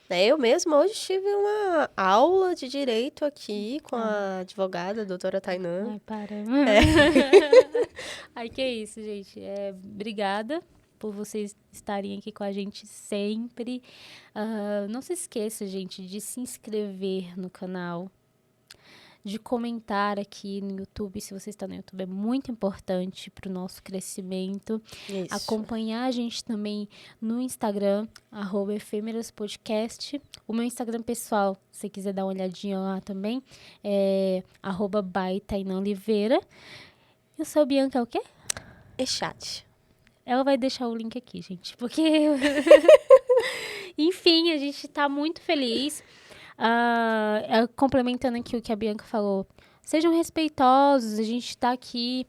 Eu mesma hoje tive uma aula de direito aqui com a advogada, a doutora Tainã.
Ai, para. Ai, que isso, gente. Obrigada por vocês estarem aqui com a gente sempre. Não se esqueça, gente, de se inscrever no canal, de comentar aqui no YouTube. Se você está no YouTube, é muito importante para o nosso crescimento.
Isso.
Acompanhar a gente também no Instagram, @efemeraspodcast. O meu Instagram pessoal, se você quiser dar uma olhadinha lá também, é @by_tainanoliveira. E o seu Bianca é o quê?
Chat.
Ela vai deixar o link aqui, gente, porque... Enfim, a gente tá muito feliz. Complementando aqui o que a Bianca falou, sejam respeitosos, a gente tá aqui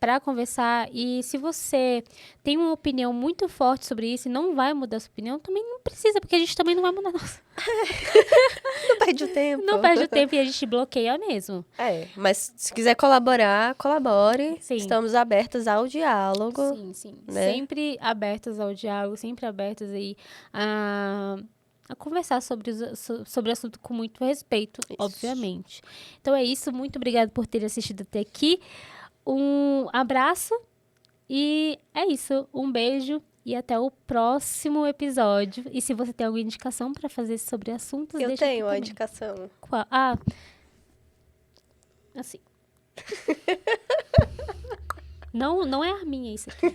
para conversar, e se você tem uma opinião muito forte sobre isso e não vai mudar sua opinião, também não precisa, porque a gente também não vai mudar a nossa.
Não perde o tempo.
Não perde o tempo e a gente bloqueia mesmo.
Mas se quiser colaborar, colabore.
Sim.
Estamos abertas ao diálogo.
Sim.
Né?
Sempre abertas ao diálogo, sempre abertas aí a conversar sobre o assunto com muito respeito,
Isso.
obviamente. Então é isso, muito obrigada por ter assistido até aqui. Um abraço e é isso, um beijo e até o próximo episódio. E se você tem alguma indicação para fazer sobre assuntos,
Eu
deixa aqui
tenho uma
também.
indicação.
Qual? Ah, assim. Não é a minha isso aqui.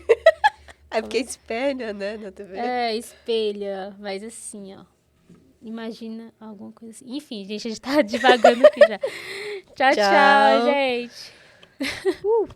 É porque espelha, né, na TV.
É, espelha, mas assim, ó. Imagina alguma coisa assim. Enfim, gente, a gente tá divagando aqui já. Tchau,
Tchau.
gente.